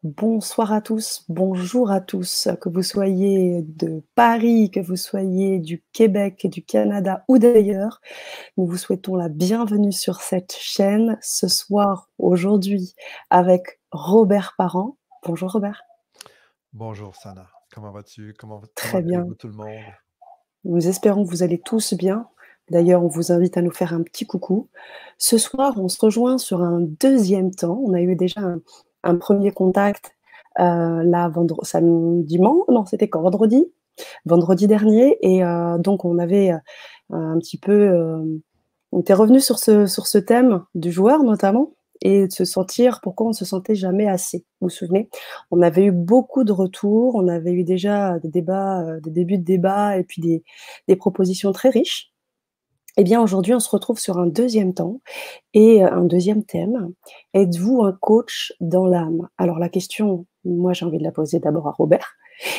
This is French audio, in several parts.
Bonsoir à tous, bonjour à tous, que vous soyez de Paris, que vous soyez du Québec, du Canada ou d'ailleurs. Nous vous souhaitons la bienvenue sur cette chaîne ce soir, aujourd'hui, avec Robert Parent. Bonjour Robert. Bonjour Sana, comment vas-tu? Comment Très bien. allez-vous tout le monde? Nous espérons que vous allez tous bien. D'ailleurs, on vous invite à nous faire un petit coucou. Ce soir, on se rejoint sur un deuxième temps. On a eu déjà un premier contact là, dimanche, non, c'était quand? Vendredi? Vendredi dernier. Et donc, on avait un petit peu. On était revenu sur ce thème du joueur, notamment, et de se sentir pourquoi on ne se sentait jamais assez. Vous vous souvenez? On avait eu beaucoup de retours, on avait eu déjà des débats, des débuts de débats et puis des propositions très riches. Eh bien, aujourd'hui, on se retrouve sur un deuxième temps et un deuxième thème. Êtes-vous un coach dans l'âme? Alors la question, moi, j'ai envie de la poser d'abord à Robert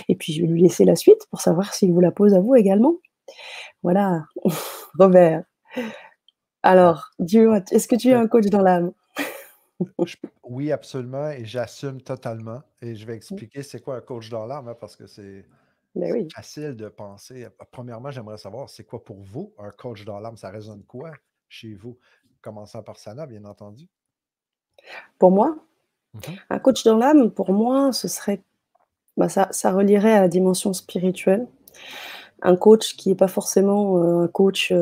et puis je vais lui laisser la suite pour savoir s'il vous la pose à vous également. Voilà, Robert, En, alors dis-moi, est-ce que en tu es fait, un coach dans l'âme? oui, absolument, et j'assume totalement. Et je vais expliquer c'est quoi un coach dans l'âme, hein, parce que Ben c'est oui. facile de penser. Premièrement, j'aimerais savoir c'est quoi pour vous un coach dans l'âme? Ça résonne quoi chez vous? Commençant par Sana, bien entendu. Pour moi, Mhm. un coach dans l'âme, pour moi, ce serait ça relierait à la dimension spirituelle. Un coach qui est pas forcément, un coach,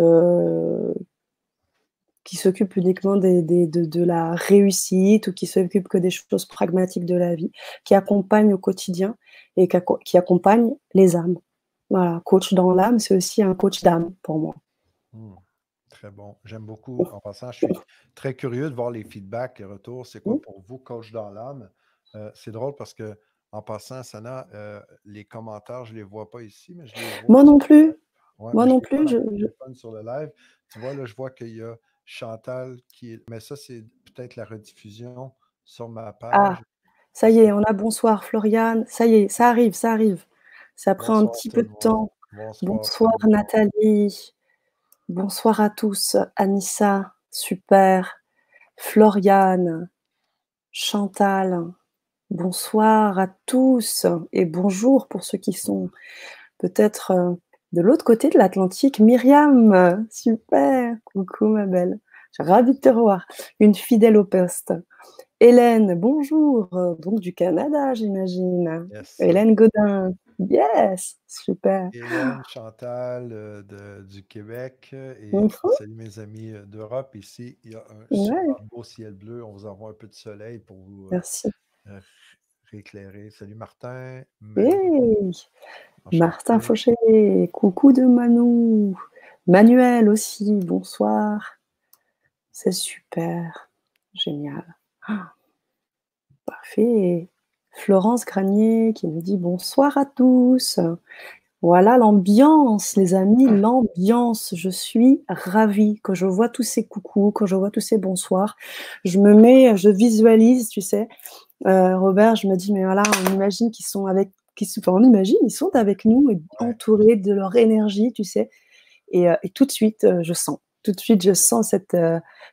qui s'occupe uniquement de la réussite ou qui s'occupe que des choses pragmatiques de la vie, qui accompagne au quotidien et qui accompagne les âmes. Voilà, coach dans l'âme, c'est aussi un coach d'âme pour moi. Hmm. Très bon. J'aime beaucoup. En passant, je suis très curieux de voir les feedbacks, les retours. C'est quoi Mmh. pour vous, coach dans l'âme? C'est drôle parce que, en passant, Sana, les commentaires, je ne les vois pas ici, mais je les vois Moi sur non le live. plus, Ouais, moi mais je non les vois plus, dans je mon je téléphone sur le live. Tu vois, là, je vois qu'il y a Chantal qui est. Mais ça, c'est peut-être la rediffusion sur ma ah! page. Ça y est, on a bonsoir Floriane, ça y est, ça arrive, ça arrive. Ça prend un Bonsoir petit tout peu le de monde. temps. Bonsoir tout Bonsoir le monde. Nathalie, bonsoir à tous. Anissa, super. Floriane, Chantal, bonsoir à tous et bonjour pour ceux qui sont peut-être, de l'autre côté de l'Atlantique. Myriam, super, coucou ma belle, je suis ravie de te revoir, une fidèle au poste. Hélène, bonjour, donc du Canada, j'imagine. Yes. Hélène Godin, yes, super. Hélène, Chantal du Québec, et Mmh je mh. salue mes amis d'Europe. Ici, il y a un super Ouais, beau ciel bleu. On vous envoie un peu de soleil pour vous merci. euh, rééclairer. Salut Martin, Manu, Hey! Martin enchanté. Fauché, coucou de Manou. Manuel aussi, bonsoir. C'est super, génial. Ah, parfait. Florence Granier qui nous dit: «Bonsoir à tous». Voilà l'ambiance, les amis, l'ambiance. Je suis ravie. Quand je vois tous ces coucous, quand je vois tous ces bonsoirs, je visualise, tu sais, Robert, je me dis: «Mais voilà, on imagine qu'ils sont on imagine, ils sont avec nous et Ouais. entourés de leur énergie», tu sais? Et tout de suite, je sens. Tout de suite, je sens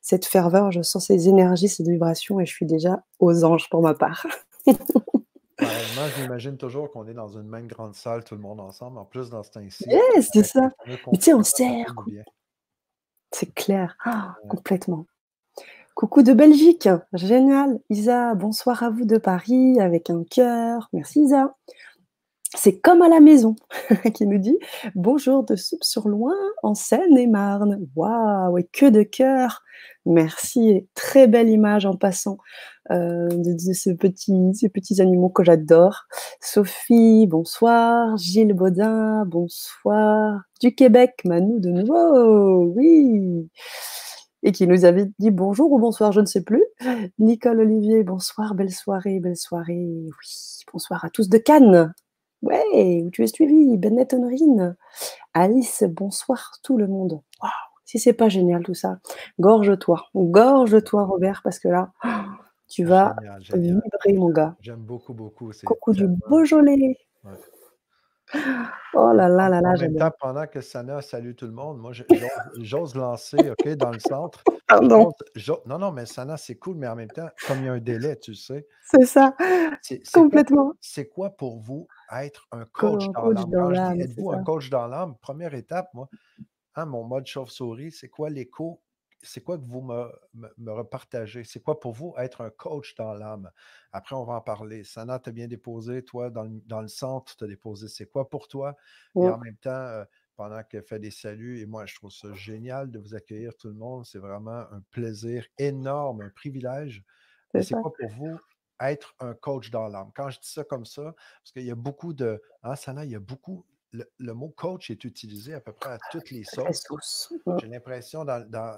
cette ferveur, je sens ces énergies, ces vibrations et je suis déjà aux anges pour ma part. Pareillement, je m'imagine toujours qu'on est dans une même grande salle, tout le monde ensemble. En plus, dans ce temps-ci, Yes, c'est avec le ça. fameux Mais tu sais, on confinement, ça fait serre, du bien. c'est clair. Ah, Ouais. complètement. Coucou de Belgique, génial. Isa, bonsoir à vous de Paris avec un cœur. Merci Isa. C'est comme à la maison qui nous dit bonjour de Soupe-sur-Loing en Seine-et-Marne. Waouh, et que de cœur. Merci, et très belle image en passant de ces petits animaux que j'adore. Sophie, bonsoir. Gilles Baudin, bonsoir. Du Québec, Manu de nouveau, oui. Et qui nous avait dit bonjour ou bonsoir, je ne sais plus. Nicole Olivier, bonsoir, belle soirée, belle soirée. Oui, bonsoir à tous de Cannes. Ouais, où tu es suivi, Bennett Honorine. Alice, bonsoir tout le monde. Waouh, si c'est pas génial tout ça. Gorge-toi Robert, parce que là, tu vas Génial, génial. vibrer mon gars. J'aime beaucoup, beaucoup. C'est Coucou du tellement. Beaujolais. Ouais. Oh là là En là en là, même temps, j'adore. pendant que Sana salue tout le monde, moi, j'ose lancer, OK, dans le centre, Pardon, non, non, mais Sana, c'est cool, mais en même temps, comme il y a un délai, tu le sais, c'est ça, c'est quoi complètement. c'est quoi pour vous être un coach Co dans coach l'âme? dans Quand je dis: l'âme, c'est «Êtes-vous un ça. coach dans l'âme?», première étape, moi, hein, mon mode chauve-souris, c'est quoi l'écho? C'est quoi que vous me repartagez? C'est quoi pour vous être un coach dans l'âme? Après, on va en parler. Sana, tu as bien déposé, toi, dans le centre, tu as déposé c'est quoi pour toi? Et en Mmh, même temps, pendant qu'elle fait des saluts, et moi, je trouve ça génial de vous accueillir tout le monde. C'est vraiment un plaisir énorme, un privilège. Mais c'est c'est ça. quoi pour vous être un coach dans l'âme? Quand je dis ça comme ça, parce qu'il y a beaucoup de. Hein, Sana, il y a beaucoup. Le mot coach est utilisé à peu près à toutes les Toutes les sauces. sauces. J'ai l'impression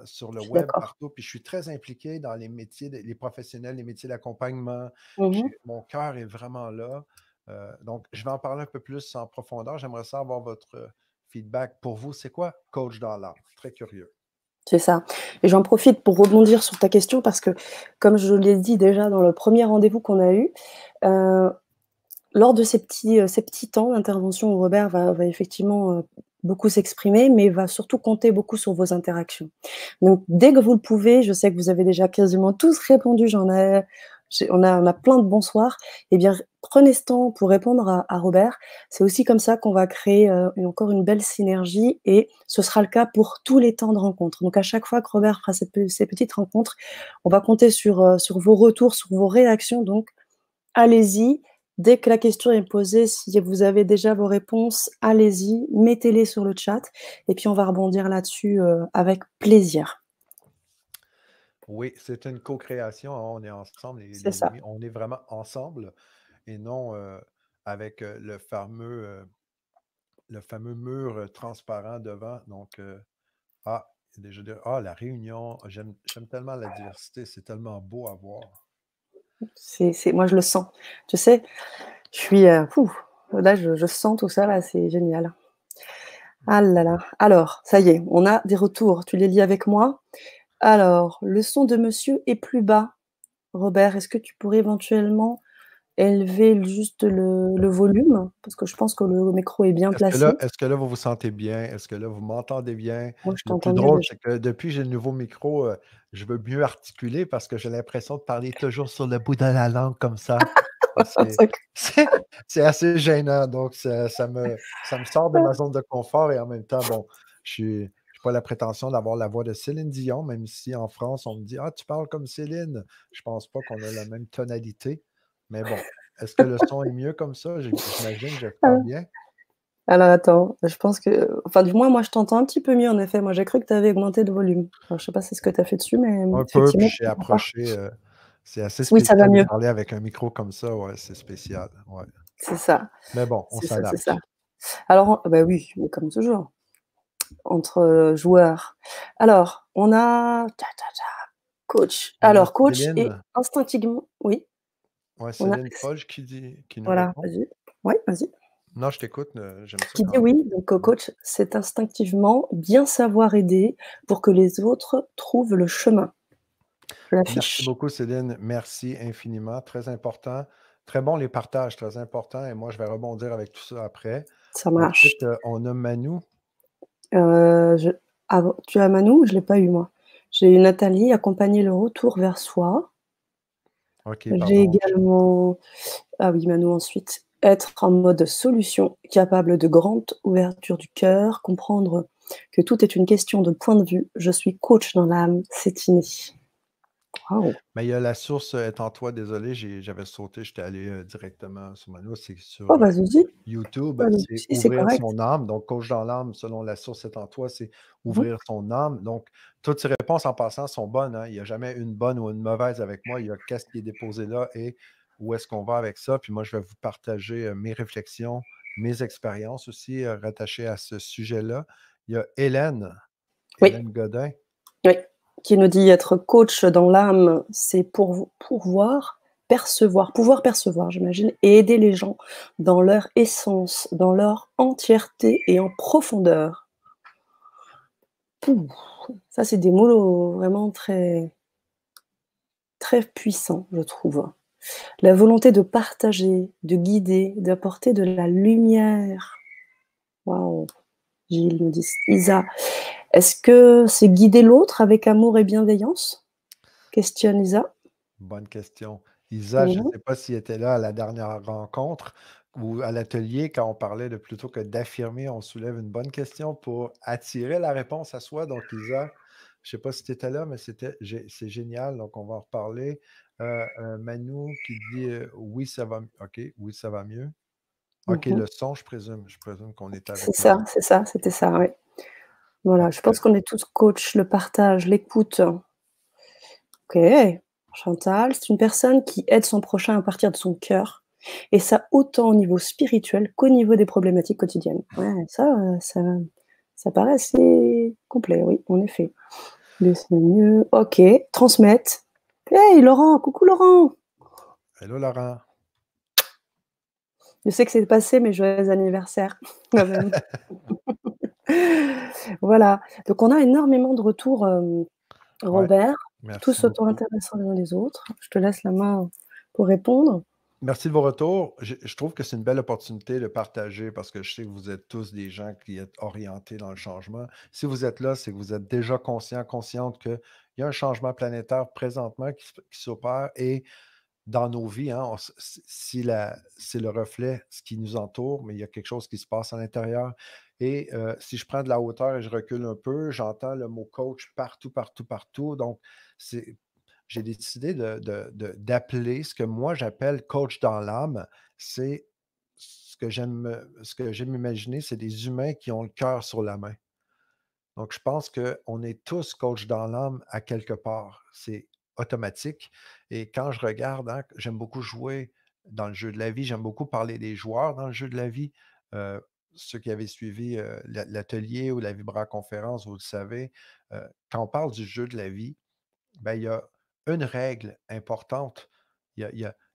sur le Je suis web, d'accord. partout, puis je suis très impliqué dans les métiers, les professionnels, les métiers d'accompagnement. Mmh mh. Mon cœur est vraiment là. Donc, je vais en parler un peu plus en profondeur. J'aimerais savoir avoir votre feedback. Pour vous, c'est quoi coach dans l'art? Très curieux. C'est ça et j'en profite pour rebondir sur ta question parce que, comme je l'ai dit déjà dans le premier rendez-vous qu'on a eu, heu, lors de ces petits temps d'intervention où Robert va effectivement, beaucoup s'exprimer, mais va surtout compter beaucoup sur vos interactions. Donc dès que vous le pouvez, je sais que vous avez déjà quasiment tous répondu, on a plein de bonsoirs et bien prenez ce temps pour répondre à Robert. C'est aussi comme ça qu'on va créer, encore une belle synergie et ce sera le cas pour tous les temps de rencontre. Donc à chaque fois que Robert fera ces petites rencontres, on va compter sur vos retours, sur vos réactions donc allez-y. Dès que la question est posée, si vous avez déjà vos réponses, allez-y, mettez-les sur le chat et puis on va rebondir là-dessus, avec plaisir. Oui, c'est une co-création, hein, on est ensemble, C'est les ça. amis. On est vraiment ensemble et non avec le fameux mur transparent devant. Donc, déjà, la réunion, j'aime tellement la diversité, c'est tellement beau à voir. C'est moi je le sens. Tu sais, je suis, là je sens tout ça là, c'est génial. Ah là là. Alors, ça y est, on a des retours. Tu les lis avec moi? Alors, le son de monsieur est plus bas. Robert, est-ce que tu pourrais éventuellement élever juste le volume? Parce que je pense que le micro est bien placé. Est-ce que là, vous vous sentez bien? Est-ce que là, vous m'entendez bien? Moi, je Le plus t'entends bien drôle, déjà. c'est que depuis que j'ai le nouveau micro, je veux mieux articuler parce que j'ai l'impression de parler toujours sur le bout de la langue comme ça. Et c'est c'est c'est assez gênant, donc ça me sort de ma zone de confort et en même temps, bon, j'ai pas la prétention d'avoir la voix de Céline Dion, même si en France, on me dit: «Ah, tu parles comme Céline». Je pense pas qu'on a la même tonalité, mais bon. Est-ce que le son est mieux comme ça? J'imagine, j'espère bien. Alors attends, je pense que enfin du moins moi je t'entends un petit peu mieux en effet. Moi j'ai cru que tu avais augmenté de volume. Alors je sais pas c'est ce que tu as fait dessus, mais Un peu, puis effectivement j'ai je t'entends pas. approché, c'est assez Oui, ça va spécial de mieux. parler avec un micro comme ça, ouais, c'est spécial, ouais. C'est ça, Mais bon, on c'est ça, c'est ça. s'adapte. Alors bah oui, mais comme toujours, entre, joueurs. Alors, on a ta ta ta, coach. On a Alors coach et Céline, instinctivement oui, ouais, on a Céline Page qui nous voilà, répond. vas-y. Oui, vas-y. Non, je t'écoute, j'aime ça Qui dit quand oui, donc ouais. coach, c'est instinctivement bien savoir aider pour que les autres trouvent le chemin. Je Merci l'affiche. beaucoup Céline, merci infiniment, très important. Très bon les partages, très important et moi je vais rebondir avec tout ça après. Ça marche. Ensuite, on a Manu. Je tu as Manou? Je l'ai pas eu moi. J'ai eu Nathalie, accompagner le retour vers soi. OK, J'ai pardon, également ah oui, Manou ensuite, être en mode solution, capable de grande ouverture du cœur, comprendre que tout est une question de point de vue. Je suis coach dans l'âme, c'est inné. Waouh! mais il y a la source, est en toi, désolé, j'avais sauté, j'étais allé, directement sur Manu, c'est Oh sur, bah, vas-y, YouTube, pas de c'est souci, c'est ouvrir correct. son âme. Donc, coach dans l'âme, selon la source est en toi, c'est Mmh mh. ouvrir son âme. Donc, toutes ces réponses en passant sont bonnes, hein. Il n'y a jamais une bonne ou une mauvaise avec moi. Il y a qu'est-ce qui est déposé là et où est-ce qu'on va avec ça. Puis moi, je vais vous partager mes réflexions, mes expériences aussi rattachées à ce sujet-là. Il y a Oui, Hélène Godin. oui, qui nous dit: «Être coach dans l'âme, c'est pouvoir percevoir, j'imagine et aider les gens dans leur essence, dans leur entièreté et en profondeur». Pouh, ça, c'est des mots vraiment très, très puissants, je trouve. La volonté de partager, de guider, d'apporter de la lumière. Waouh! Gilles nous dit Isa. Est-ce que c'est guider l'autre avec amour et bienveillance? Questionne Isa. Bonne question. Isa, je ne Mmh. sais pas s'il était là à la dernière rencontre ou à l'atelier quand on parlait de plutôt que d'affirmer, on soulève une bonne question pour attirer la réponse à soi. Donc, Isa, je ne sais pas si tu étais là, mais c'est génial. Donc, on va en reparler. Manu qui dit oui, ça va. OK, oui, ça va mieux. OK, Mmh. le son, je présume. Je présume qu'on est avec le son. C'est ça, c'était ça, oui. Voilà, je pense Parfait. qu'on est tous coach, le partage, l'écoute. OK. Chantal, c'est une personne qui aide son prochain à partir de son cœur et ça autant au niveau spirituel qu'au niveau des problématiques quotidiennes. Ouais, ça paraît assez complet, oui, en effet. Laisse mieux. OK, transmettre. Hey Laurent, coucou Laurent! Hello, Laurent. Je sais que c'est passé, mais joyeux anniversaire quand même. Voilà, donc on a énormément de retours, Ouais, Robert, merci tous autant beaucoup. intéressants les uns les autres. Je te laisse la main pour répondre. Merci de vos retours. Je trouve que c'est une belle opportunité de partager parce que je sais que vous êtes tous des gens qui êtes orientés dans le changement. Si vous êtes là, c'est que vous êtes déjà conscient, consciente qu'il y a un changement planétaire présentement qui s'opère et dans nos vies, hein, c'est le reflet, ce qui nous entoure, mais il y a quelque chose qui se passe à l'intérieur. Et si je prends de la hauteur et je recule un peu, j'entends le mot coach partout, partout, partout. Donc, c'est j'ai décidé d'appeler ce que moi j'appelle coach dans l'âme. C'est ce que j'aime imaginer, c'est des humains qui ont le cœur sur la main. Donc, je pense qu'on est tous coach dans l'âme à quelque part. C'est automatique. Et quand je regarde, hein, j'aime beaucoup jouer dans le jeu de la vie. J'aime beaucoup parler des joueurs dans le jeu de la vie. Euh, Ceux qui avaient suivi l'atelier ou la Vibra conférence, vous le savez, quand on parle du jeu de la vie, ben, il y a une règle importante.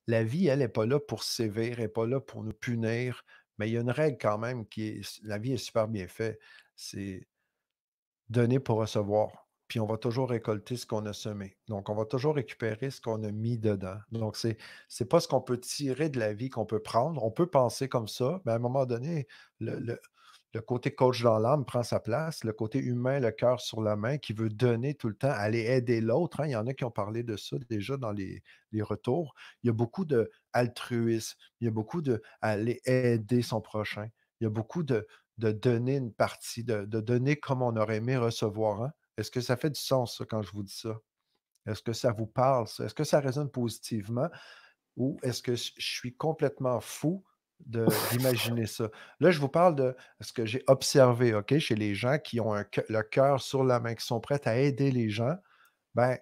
La vie, elle n'est pas là pour sévir, elle n'est pas là pour nous punir, mais il y a une règle quand même qui est, la vie est super bien faite. C'est donner pour recevoir. Puis on va toujours récolter ce qu'on a semé. Donc, on va toujours récupérer ce qu'on a mis dedans. Donc, c'est pas ce qu'on peut tirer de la vie qu'on peut prendre. On peut penser comme ça, mais à un moment donné, le côté coach dans l'âme prend sa place, le côté humain, le cœur sur la main, qui veut donner tout le temps, aller aider l'autre, hein. Il y en a qui ont parlé de ça déjà dans les retours. Il y a beaucoup de altruisme, il y a beaucoup de aller aider son prochain. Il y a beaucoup de donner une partie, de donner comme on aurait aimé recevoir, hein. Est-ce que ça fait du sens, ça, quand je vous dis ça? Est-ce que ça vous parle, ça? Est-ce que ça résonne positivement ou est-ce que je suis complètement fou d'imaginer ça? Là, je vous parle de ce que j'ai observé, OK, chez les gens qui ont le cœur sur la main, qui sont prêts à aider les gens. Ben,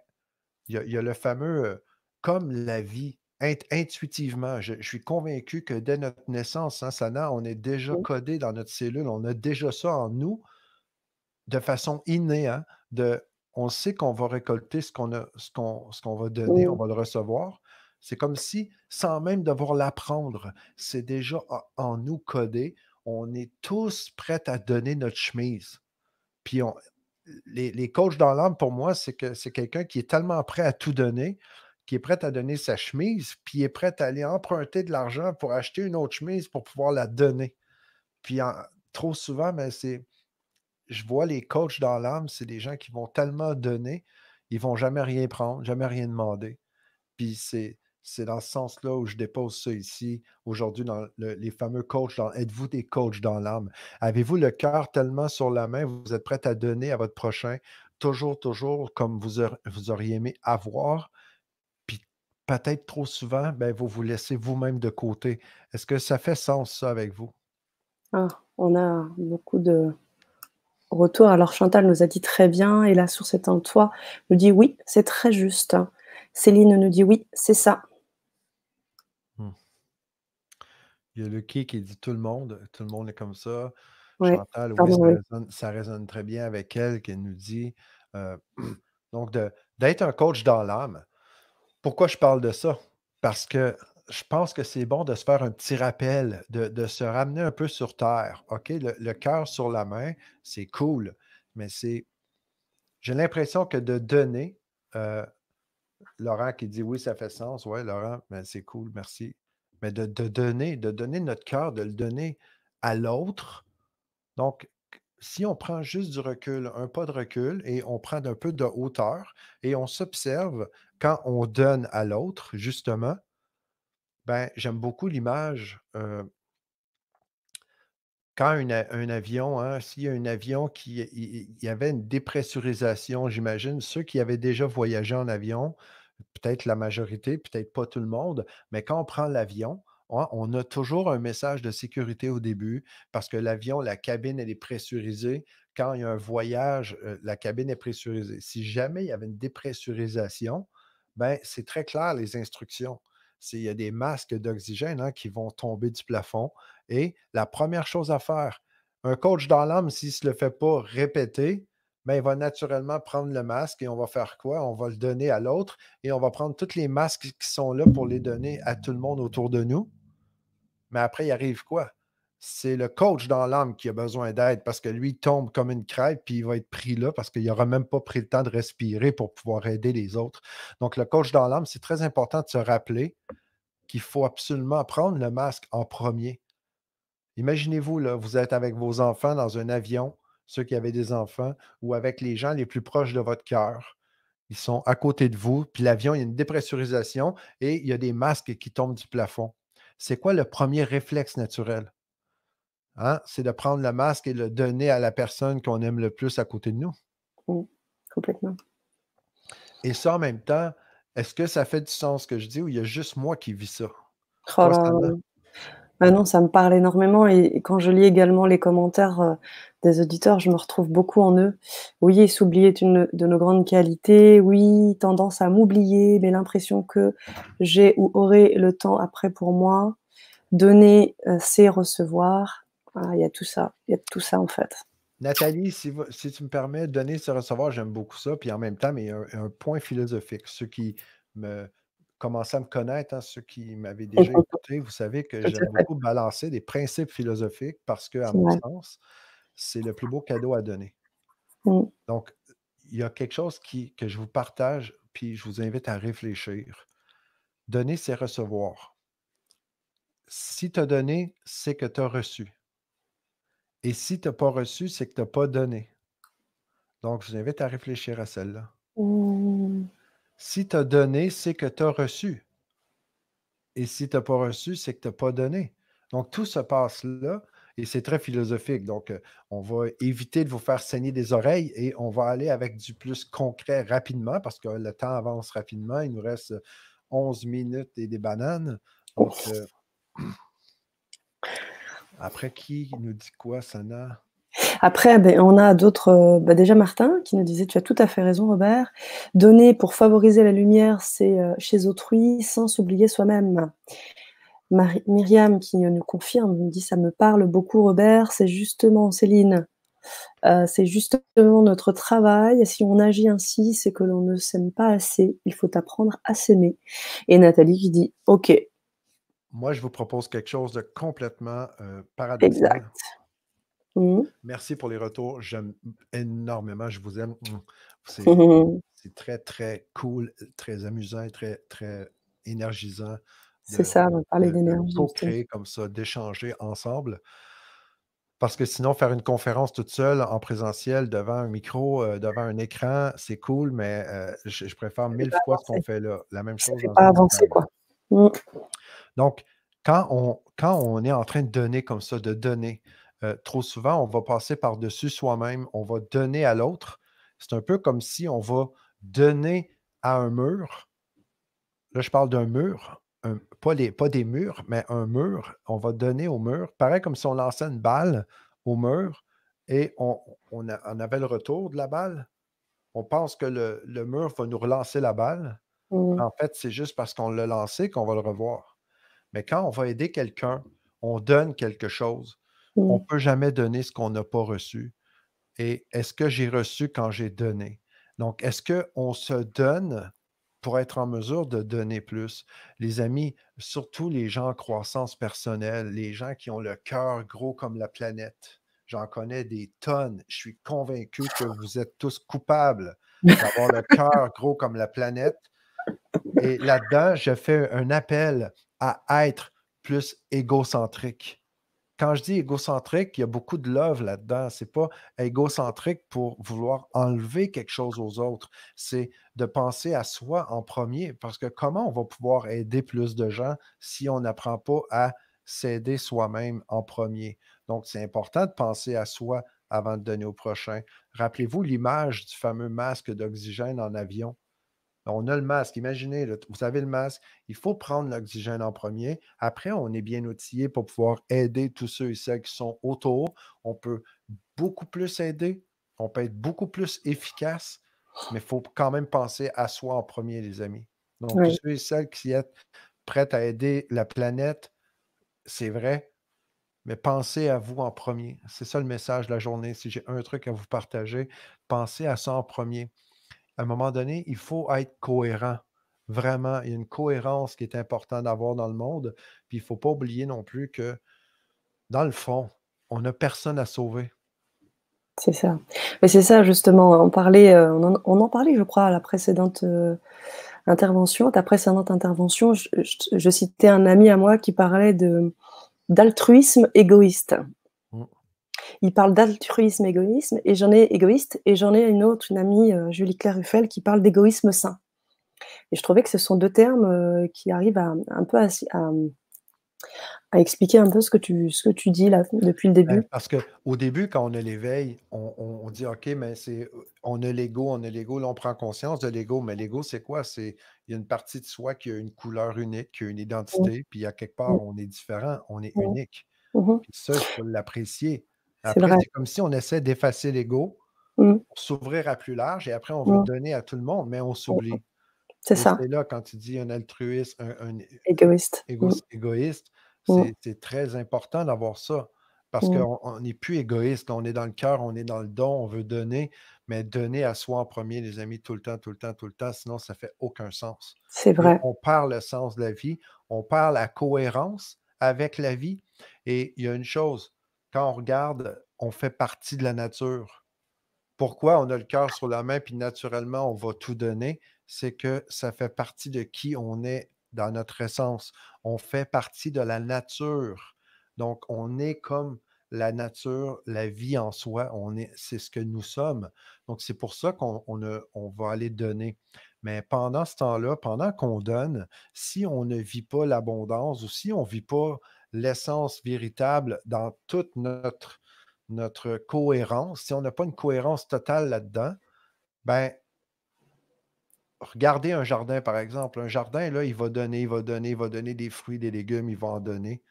il y a le fameux, comme la vie, intuitivement, je suis convaincu que dès notre naissance, hein, Sana, on est déjà Mmh. codé dans notre cellule, on a déjà ça en nous de façon innée, hein, on sait qu'on va récolter ce qu'on va donner, on Mmh. va le recevoir. C'est comme si, sans même devoir l'apprendre, c'est déjà en nous codé. On est tous prêts à donner notre chemise. Puis les coachs dans l'âme, pour moi, c'est que c'est quelqu'un qui est tellement prêt à tout donner, qui est prêt à donner sa chemise, puis il est prêt à aller emprunter de l'argent pour acheter une autre chemise pour pouvoir la donner. Puis trop souvent, mais je vois les coachs dans l'âme, c'est des gens qui vont tellement donner, ils vont jamais rien prendre, jamais rien demander. Puis c'est dans ce sens-là où je dépose ça ici, aujourd'hui, dans les fameux coachs êtes-vous des coachs dans l'âme? Avez-vous le cœur tellement sur la main, vous êtes prêt à donner à votre prochain, toujours, toujours comme vous auriez aimé avoir, puis peut-être trop souvent, ben, vous vous laissez vous-même de côté. Est-ce que ça fait sens, ça, avec vous? Ah, on a beaucoup de retours. Alors Chantal nous a dit: «Très bien» et la source est en toi, nous dit: «Oui, c'est très juste». Céline nous dit: «Oui, c'est ça». Hmm. Il y a Lucky qui dit tout le monde est comme ça. Ouais, Chantal, oui, pardon, oui. ça résonne très bien avec elle, qui nous dit euh, donc d'être un coach dans l'âme. Pourquoi je parle de ça? Parce que je pense que c'est bon de se faire un petit rappel, de se ramener un peu sur terre. OK? Le cœur sur la main, c'est cool, mais j'ai l'impression que de donner, euh, Laurent qui dit oui, ça fait sens. Ouais, Laurent, ben, c'est cool, merci. Mais de donner notre cœur, de le donner à l'autre, Donc, si on prend juste du recul, un pas de recul et on prend un peu de hauteur et on s'observe quand on donne à l'autre, justement, ben, j'aime beaucoup l'image, quand un avion, hein, s'il y a un avion qui il y avait une dépressurisation, j'imagine, ceux qui avaient déjà voyagé en avion, peut-être la majorité, peut-être pas tout le monde, mais quand on prend l'avion, on a toujours un message de sécurité au début parce que l'avion, la cabine, elle est pressurisée. Quand il y a un voyage, la cabine est pressurisée. Si jamais il y avait une dépressurisation, ben, c'est très clair les instructions. Il y a des masques d'oxygène, hein, qui vont tomber du plafond et la première chose à faire, un coach dans l'âme, s'il ne se le fait pas répéter, ben, il va naturellement prendre le masque et on va faire quoi? On va le donner à l'autre et on va prendre tous les masques qui sont là pour les donner à tout le monde autour de nous. Mais après, il arrive quoi? C'est le coach dans l'âme qui a besoin d'aide parce que lui, il tombe comme une crêpe puis il va être pris là parce qu'il n'aura même pas pris le temps de respirer pour pouvoir aider les autres. Donc, le coach dans l'âme, c'est très important de se rappeler qu'il faut absolument prendre le masque en premier. Imaginez-vous, là, vous êtes avec vos enfants dans un avion, ceux qui avaient des enfants, ou avec les gens les plus proches de votre cœur. Ils sont à côté de vous, puis l'avion, il y a une dépressurisation et il y a des masques qui tombent du plafond. C'est quoi le premier réflexe naturel? Hein? C'est de prendre le masque et le donner à la personne qu'on aime le plus à côté de nous. Mmh. Complètement. Et ça, en même temps, est-ce que ça fait du sens ce que je dis ou il y a juste moi qui vis ça? Oh Toi, là ça là. va? Ah non, ça me parle énormément et quand je lis également les commentaires, des auditeurs, je me retrouve beaucoup en eux. Oui, s'oublier est une de nos grandes qualités. Oui, tendance à m'oublier, mais l'impression que j'ai ou aurai le temps après pour moi. Donner, c'est recevoir. Ah, il y a tout ça, il y a tout ça en fait. Nathalie, si tu me permets, donner, se recevoir, j'aime beaucoup ça. Puis en même temps, mais un point philosophique. Ceux qui me commençaient à me connaître, hein, ceux qui m'avaient déjà écouté, vous savez que Tout j'aime à fait, beaucoup balancer des principes philosophiques parce que, à c'est mon vrai. sens, c'est le plus beau cadeau à donner. Mmh. Donc, il y a quelque chose que je vous partage, puis je vous invite à réfléchir. Donner, c'est recevoir. Si tu as donné, c'est que tu as reçu. Et si tu n'as pas reçu, c'est que tu n'as pas donné. Donc, je vous invite à réfléchir à celle-là. Mmh. Si tu as donné, c'est que tu as reçu. Et si tu n'as pas reçu, c'est que tu n'as pas donné. Donc, tout se passe là et c'est très philosophique. Donc, on va éviter de vous faire saigner des oreilles et on va aller avec du plus concret rapidement parce que le temps avance rapidement. Il nous reste 11 minutes et des bananes. Donc, après, qui nous dit quoi, Sana? Après, beh, on a d'autres, bah, déjà Martin qui nous disait: «Tu as tout à fait raison Robert. Donner pour favoriser la lumière, c'est, chez autrui sans s'oublier soi-même». Myriam qui, nous confirme, nous dit: «Ça me parle beaucoup Robert, c'est justement Céline, c'est justement notre travail. Si on agit ainsi, c'est que l'on ne s'aime pas assez. Il faut apprendre à s'aimer». Et Nathalie qui dit: «OK, Moi, je vous propose quelque chose de complètement paradoxal. exact». Mmh. Merci pour les retours. J'aime énormément. Je vous aime. C'est c'est très, très cool, très amusant et très, très énergisant C'est de ça, on parlait de d'énergie justement. co-créer comme ça, d'échanger ensemble. Parce que sinon, faire une conférence toute seule en présentiel devant un micro, devant un écran, c'est cool, mais je préfère Ça fait 1000 pas fois ce qu'on avancer. fait là. La même Ça chose fait dans pas une avancer, salle. quoi. Mmh. Donc, quand on est en train de donner comme ça, de donner, trop souvent, on va passer par-dessus soi-même, on va donner à l'autre. C'est un peu comme si on va donner à un mur. Là, je parle d'un mur, pas des murs, mais un mur. On va donner au mur, pareil comme si on lançait une balle au mur et on avait le retour de la balle. On pense que le mur va nous relancer la balle. Mmh. En fait, c'est juste parce qu'on l'a lancé qu'on va le revoir. Mais quand on va aider quelqu'un, on donne quelque chose. On Mmh. ne peut jamais donner ce qu'on n'a pas reçu. Et est-ce que j'ai reçu quand j'ai donné? Donc, est-ce qu'on se donne pour être en mesure de donner plus? Les amis, surtout les gens en croissance personnelle, les gens qui ont le cœur gros comme la planète. J'en connais des tonnes. Je suis convaincu que vous êtes tous coupables d'avoir le cœur gros comme la planète. Et là-dedans, je fais un appel à être plus égocentrique. quand je dis égocentrique, il y a beaucoup de love là-dedans. C'est pas égocentrique pour vouloir enlever quelque chose aux autres. C'est de penser à soi en premier. Parce que comment on va pouvoir aider plus de gens si on n'apprend pas à s'aider soi-même en premier? Donc, c'est important de penser à soi avant de donner au prochain. Rappelez-vous l'image du fameux masque d'oxygène en avion. On a le masque. Imaginez, là, vous avez le masque. Il faut prendre l'oxygène en premier. Après, on est bien outillé pour pouvoir aider tous ceux et celles qui sont autour. On peut beaucoup plus aider. On peut être beaucoup plus efficace, mais il faut quand même penser à soi en premier, les amis. Donc, tous Oui, ceux et celles qui sont prêts à aider la planète, c'est vrai, mais pensez à vous en premier. C'est ça le message de la journée. Si j'ai un truc à vous partager, pensez à ça en premier. À un moment donné, il faut être cohérent. Vraiment, il y a une cohérence qui est importante d'avoir dans le monde. Puis il ne faut pas oublier non plus que, dans le fond, on n'a personne à sauver. c'est ça. Mais c'est ça justement, on en parlait je crois à la précédente, intervention, ta précédente intervention, je citais un ami à moi qui parlait de d'altruisme égoïste. Mm. Il parle d'altruisme égoïste et j'en ai une autre, une amie, Julie Claire Ruffel, qui parle d'égoïsme sain et je trouvais que ce sont 2 termes, qui arrivent à un peu à expliquer un peu ce que tu dis là depuis le début. Parce qu'au début, quand on a l'éveil, on dit OK, mais on a l'ego, on a l'ego. Là, on prend conscience de l'ego. Mais l'ego, c'est quoi? Il y a une partie de soi qui a une couleur unique, qui a une Mmh, identité. Puis à quelque mmh, part, on est différent, on est mmh, unique. mmh. Puis ça, il faut l'apprécier. C'est Après, vrai. c'est comme si on essaie d'effacer l'ego Mmh, pour s'ouvrir à plus large et après on veut mmh, donner à tout le monde, mais on mmh. s'oublie. C'est Et ça, c'est là, quand tu dis un altruiste, un égoïste. Mmh, égoïste, mmh, c'est très important d'avoir ça. Parce mmh. qu'on n'est plus égoïste, on est dans le cœur, on est dans le don, on veut donner, mais donner à soi en premier, les amis, tout le temps, tout le temps, tout le temps, sinon ça fait aucun sens. C'est Et vrai. on perd le sens de la vie, on perd la cohérence avec la vie. Et il y a une chose, quand on regarde, on fait partie de la nature. Pourquoi on a le cœur sur la main, puis naturellement, on va tout donner? C'est que ça fait partie de qui on est dans notre essence. On fait partie de la nature. Donc, on est comme la nature, la vie en soi, c'est ce que nous sommes. Donc, c'est pour ça on va aller donner. Mais pendant ce temps-là, pendant qu'on donne, si on ne vit pas l'abondance ou si on ne vit pas l'essence véritable dans toute notre cohérence, si on n'a pas une cohérence totale là-dedans, ben, regardez un jardin, par exemple. Un jardin, là, il va donner, il va donner, il va donner des fruits, des légumes, il va en donner.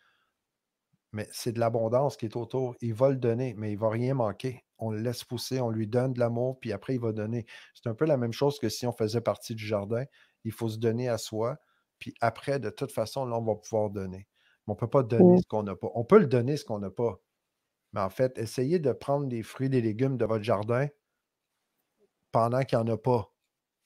Mais c'est de l'abondance qui est autour. Il va le donner, mais il ne va rien manquer. On le laisse pousser, on lui donne de l'amour, puis après, il va donner. C'est un peu la même chose que si on faisait partie du jardin. Il faut se donner à soi, puis après, de toute façon, là, on va pouvoir donner. Mais on ne peut pas donner Mmh. ce qu'on n'a pas. On peut le donner ce qu'on n'a pas. Mais en fait, essayez de prendre des fruits, des légumes de votre jardin pendant qu'il n'y en a pas.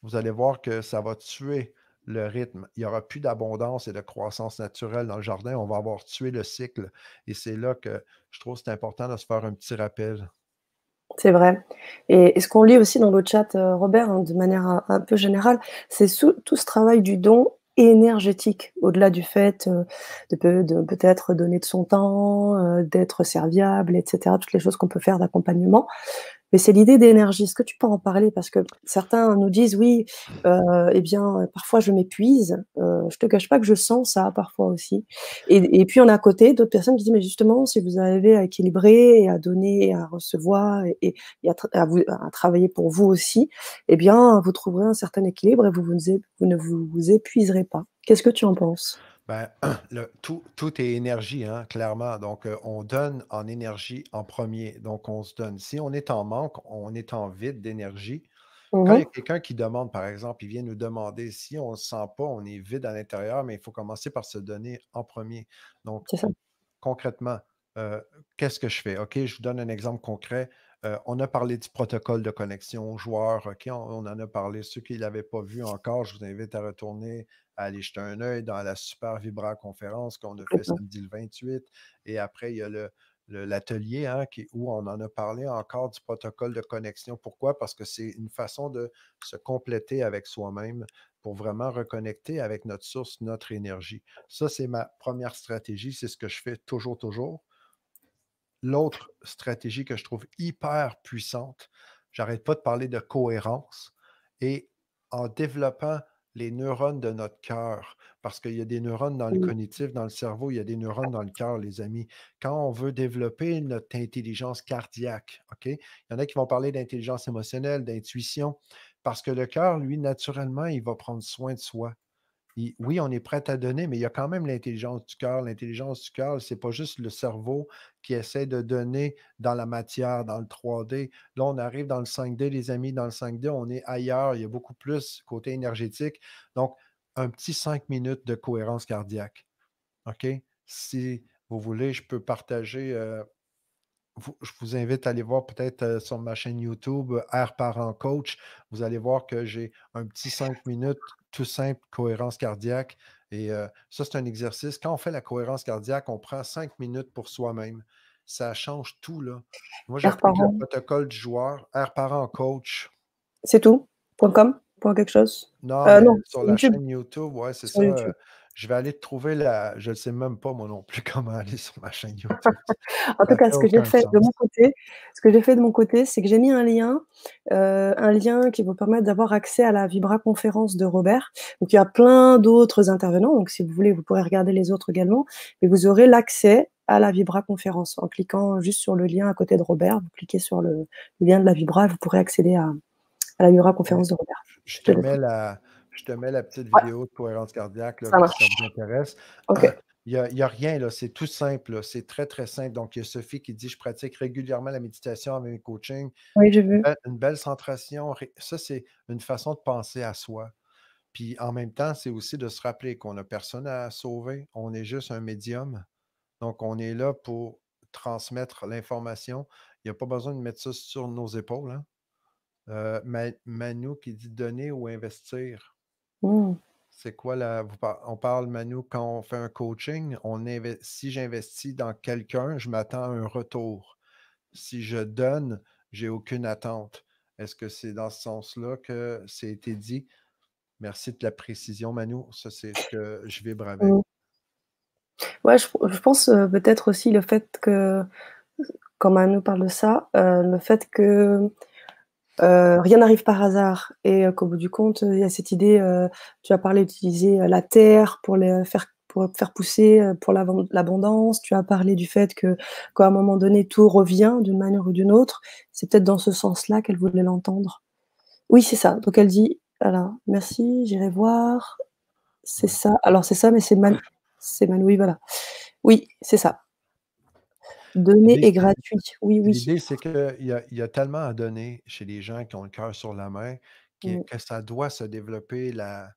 Vous allez voir que ça va tuer le rythme. Il n'y aura plus d'abondance et de croissance naturelle dans le jardin. On va avoir tué le cycle. Et c'est là que je trouve que c'est important de se faire un petit rappel. C'est vrai et ce qu'on lit aussi dans le chat, Robert, hein, de manière un peu générale, c'est tout ce travail du don énergétique, au-delà du fait, de peut-être donner de son temps, d'être serviable et cetera, toutes les choses qu'on peut faire d'accompagnement. Mais c'est l'idée d'énergie. Est-ce que tu peux en parler? Parce que certains nous disent: «Oui, et bien, parfois je m'épuise». Je te cache pas que je sens ça parfois aussi et puis on a à côté d'autres personnes qui disent: «Mais justement, si vous arrivez à équilibrer et à donner et à recevoir et à travailler pour vous aussi, eh bien, vous trouverez un certain équilibre et vous ne vous épuiserez pas». Qu'est-ce que tu en penses? Ben, tout est énergie, hein, clairement. Donc, on donne en énergie en premier. Donc, on se donne. Si on est en manque, on est en vide d'énergie. Mmh Quand il y a mh. quelqu'un qui demande, par exemple, il vient nous demander si on ne se sent pas, on est vide à l'intérieur, mais il faut commencer par se donner en premier. Donc, C'est ça. concrètement, qu'est-ce que je fais? OK, je vous donne un exemple concret. On a parlé du protocole de connexion aux joueurs. OK, on en a parlé. Ceux qui ne l'avaient pas vu encore, je vous invite à retourner, à aller jeter un œil dans la super Vibra conférence qu'on a fait Complètement. samedi le 28. Et après, il y a l'atelier hein, où on en a parlé encore du protocole de connexion. Pourquoi? Parce que c'est une façon de se compléter avec soi-même pour vraiment reconnecter avec notre source, notre énergie. Ça, c'est ma première stratégie. C'est ce que je fais toujours, toujours. l'autre stratégie que je trouve hyper puissante, j'arrête pas de parler de cohérence et en développant les neurones de notre cœur, parce qu'il y a des neurones dans le Mmh. cognitif, dans le cerveau, il y a des neurones dans le cœur, les amis. Quand on veut développer notre intelligence cardiaque, OK? Il y en a qui vont parler d'intelligence émotionnelle, d'intuition, parce que le cœur, lui, naturellement, il va prendre soin de soi. Oui, on est prêt à donner, mais il y a quand même l'intelligence du cœur. L'intelligence du cœur, c'est pas juste le cerveau qui essaie de donner dans la matière, dans le 3D. Là, on arrive dans le 5D, les amis. Dans le 5D, on est ailleurs. Il y a beaucoup plus côté énergétique. Donc, un petit 5 minutes de cohérence cardiaque. OK? Si vous voulez, je peux partager. Je vous invite à aller voir peut-être sur ma chaîne YouTube, Air Parent Coach. Vous allez voir que j'ai un petit 5 minutes, tout simple, cohérence cardiaque. Et ça, c'est un exercice. Quand on fait la cohérence cardiaque, on prend 5 minutes pour soi-même. Ça change tout, là. Moi, Air j'applique le parent, protocole du joueur, Air Parent Coach. c'est tout? .com? Point quelque chose? Non, mais Non, sur c'est la YouTube. chaîne YouTube, ouais, c'est Sur ça. YouTube. Je vais aller te trouver la. Je ne sais même pas, moi non plus, comment aller sur ma chaîne YouTube. En tout Ça cas, fait ce que j'ai aucun fait de mon sens. côté c'est que j'ai mis un lien qui vous permet d'avoir accès à la Vibra-conférence de Robert. Donc il y a plein d'autres intervenants, donc si vous voulez, vous pourrez regarder les autres également, mais vous aurez l'accès à la Vibra-conférence en cliquant juste sur le lien à côté de Robert. Vous cliquez sur le lien de la Vibra et vous pourrez accéder à la Ouais. Vibra-conférence de Robert. Je Je te te laisse. mets la petite Ouais, vidéo de cohérence cardiaque là, ça si ça vous marche. intéresse. OK. Il y a rien, là, c'est tout simple, là, c'est très, très simple. Donc, il y a Sophie qui dit: «Je pratique régulièrement la méditation avec mes coachings». Oui, j'ai vu. Une belle centration, ça, c'est une façon de penser à soi. Puis, en même temps, c'est aussi de se rappeler qu'on n'a personne à sauver, on est juste un médium. Donc, on est là pour transmettre l'information. Il n'y a pas besoin de mettre ça sur nos épaules, hein. Manu qui dit: «Donner ou investir». Mmh. C'est quoi la vous par on parle, Manu, quand on fait un coaching, si j'investis dans quelqu'un, je m'attends à un retour. Si je donne, j'ai aucune attente. Est-ce que c'est dans ce sens-là que c'est été dit? Merci de la précision, Manu. Ça, c'est ce que je vibre avec. Mmh. Ouais, je pense, peut-être aussi le fait que quand Manu parle de ça, le fait que, rien n'arrive par hasard et qu'au bout du compte, il y a cette idée, tu as parlé d'utiliser, la terre pour faire pousser, pour l'abondance. Tu as parlé du fait qu'à un moment donné, tout revient d'une manière ou d'une autre. C'est peut-être dans ce sens-là qu'elle voulait l'entendre. Oui, c'est ça. Donc elle dit alors: «Merci, j'irai voir». C'est Ouais. ça. Alors c'est ça, mais c'est Manu, oui, voilà. Oui, c'est ça. Donner L'idée, est gratuit. Oui, oui. L'idée, c'est qu'il y a tellement à donner chez les gens qui ont le cœur sur la main Mmh. que ça doit se développer la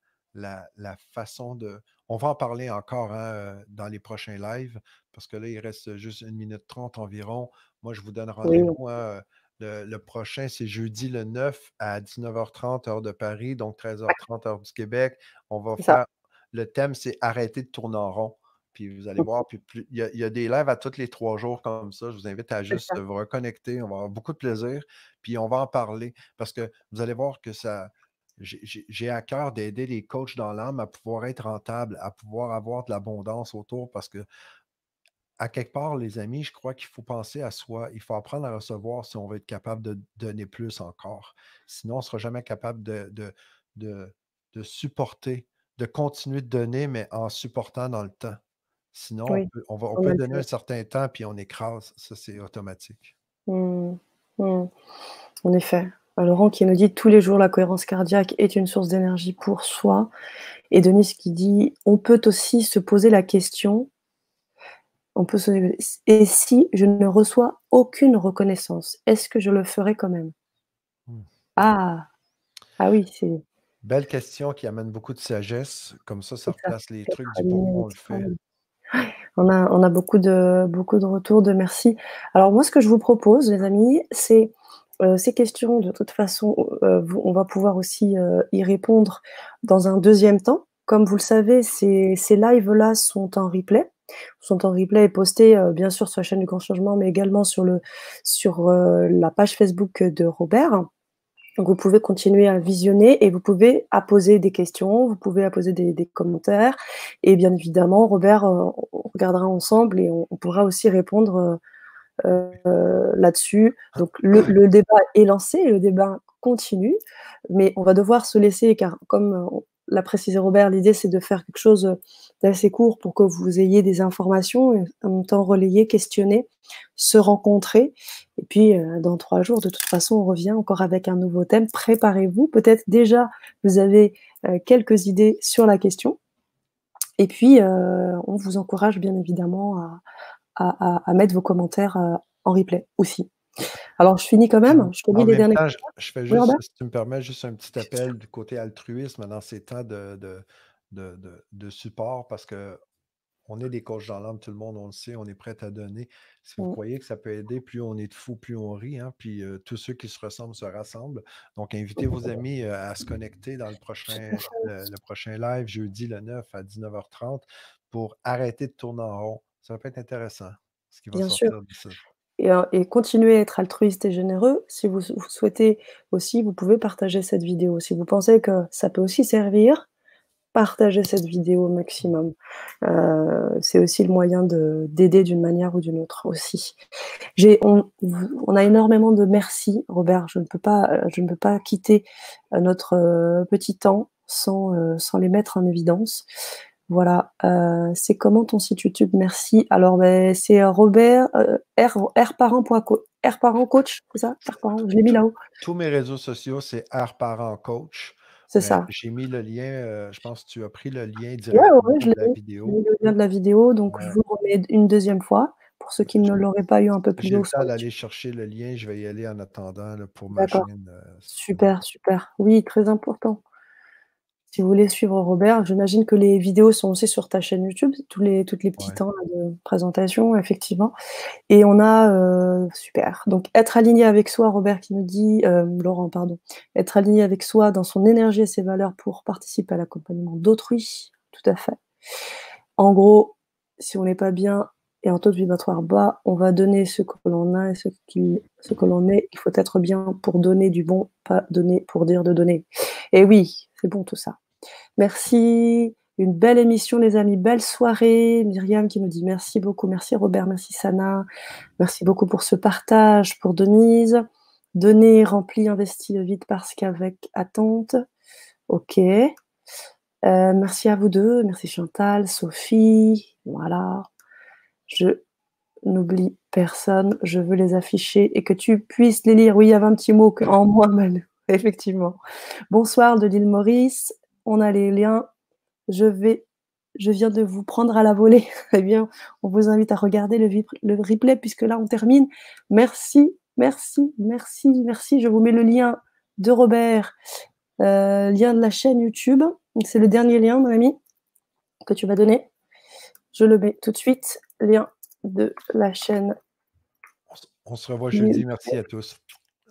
façon de. On va en parler encore hein, dans les prochains lives, parce que là, il reste juste 1 minute 30 environ. Moi, je vous donne Oui, rendez-vous. Hein, le prochain, c'est jeudi le 9 à 19h30 heure de Paris, donc 13h30 heure du Québec. On va c'est ça. faire. Le thème, c'est arrêter de tourner en rond. Puis vous allez voir, puis il y a des lives à tous les 3 jours comme ça. Je vous invite à C'est juste ça. vous reconnecter. On va avoir beaucoup de plaisir. Puis on va en parler parce que vous allez voir que ça. J'ai à cœur d'aider les coachs dans l'âme à pouvoir être rentables, à pouvoir avoir de l'abondance autour parce que, à quelque part, les amis, je crois qu'il faut penser à soi. Il faut apprendre à recevoir si on veut être capable de donner plus encore. Sinon, on ne sera jamais capable de, de supporter, de continuer de donner, mais en supportant dans le temps. Sinon, Oui, on on peut a le donner un fait. certain temps, puis on écrase. Ça, c'est automatique. Mmh. Mmh. En effet. Laurent qui nous dit: «Tous les jours, la cohérence cardiaque est une source d'énergie pour soi» et Denise qui dit: «On peut aussi se poser la question, on peut se et si je ne reçois aucune reconnaissance, est-ce que je le ferai quand même?» Hmm. Ah! Ah oui, Belle question qui amène beaucoup de sagesse. Comme ça c'est ça. replace les Être trucs du pourquoi aligné on avec le ça. fait. On a beaucoup de retours de merci. Alors moi, ce que je vous propose, les amis, c'est, ces questions de toute façon, vous on va pouvoir aussi, y répondre dans un deuxième temps. Comme vous le savez, ces lives-là sont en replay et postés, bien sûr sur la chaîne du Grand Changement, mais également sur, la page Facebook de Robert. Donc vous pouvez continuer à visionner et vous pouvez apposer des questions, vous pouvez apposer des commentaires et bien évidemment Robert, on regardera ensemble et on pourra aussi répondre, là-dessus. Donc le débat est lancé, le débat continue, mais on va devoir se laisser, car comme l'a précisé Robert, l'idée c'est de faire quelque chose d'assez court pour que vous ayez des informations, et en même temps relayer, questionner, se rencontrer. Et puis dans 3 jours, de toute façon, on revient encore avec un nouveau thème. Préparez-vous. Peut-être déjà vous avez quelques idées sur la question. Et puis on vous encourage bien évidemment à mettre vos commentaires en replay aussi. Alors je finis quand même, je te lis En les même derniers temps, commentaires. je fais Oui, juste, Robert? si tu me permets, juste un petit appel du côté altruisme dans ces temps de support parce que on est des coachs dans l'âme, tout le monde, on le sait, on est prêt à donner. Si vous Mmh. croyez que ça peut aider, plus on est de fous, plus on rit, hein, puis tous ceux qui se ressemblent se rassemblent. Donc, invitez vos amis à se connecter dans le prochain live, jeudi le 9 à 19h30, pour arrêter de tourner en rond. Ça va être intéressant, ce qui va Bien sûr. sortir de ça. Et continuez à être altruiste et généreux. Si vous souhaitez aussi, vous pouvez partager cette vidéo. Si vous pensez que ça peut aussi servir, partagez cette vidéo au maximum. C'est aussi le moyen d'aider d'une manière ou d'une autre aussi. On a énormément de merci, Robert. Je ne peux pas quitter notre petit temps sans les mettre en évidence. Voilà. C'est comment ton site YouTube? Merci. Alors, c'est Robert, rparent coach, c'est ça? Rparent, je l'ai mis Tous là-haut. tous mes réseaux sociaux, c'est R Parent Coach, C'est mais ça. j'ai mis le lien, je pense que tu as pris le lien Ouais, ouais, directement ouais, je de l'ai la mis. J'ai mis vidéo. le lien de la vidéo, donc je Ouais. vous le remets une deuxième fois pour ceux qui ne l'auraient pas eu un peu Si plus j'ai haut le sur temps YouTube. d'aller chercher le lien, je vais y aller en attendant là, pour ma D'accord. chaîne. Super, super. Oui, très important. Si vous voulez suivre Robert, j'imagine que les vidéos sont aussi sur ta chaîne YouTube, toutes les petits Ouais. temps là de présentation, effectivement. Et on a super. Donc être aligné avec soi, Robert qui nous dit, Laurent, pardon, être aligné avec soi dans son énergie et ses valeurs pour participer à l'accompagnement d'autrui. Tout à fait. En gros, si on n'est pas bien et en taux de vibratoire bas, on va donner ce que l'on a et ce que l'on est. Il faut être bien pour donner du bon, pas donner pour dire de donner. Et oui, c'est bon tout ça. Merci, une belle émission les amis, belle soirée. Myriam qui nous dit merci beaucoup, merci Robert, merci Sana, merci beaucoup pour ce partage, pour Denise. Donner, rempli, investi vite parce qu'avec attente. Ok. Merci à vous deux, merci Chantal, Sophie, voilà. Je n'oublie personne, je veux les afficher et que tu puisses les lire. Oui, il y avait un petit mot en moi, Manu, effectivement. Bonsoir de l'île Maurice, on a les liens. Je viens de vous prendre à la volée. Eh bien, on vous invite à regarder le replay puisque là, on termine. Merci, merci, merci, merci. Je vous mets le lien de Robert, lien de la chaîne YouTube. C'est le dernier lien, mon ami, que tu vas donner. Je le mets tout de suite. Lien de la chaîne. On se revoit jeudi. Merci à tous.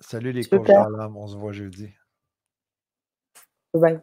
Salut les coachs Super. dans l'âme. On se voit jeudi. Bye.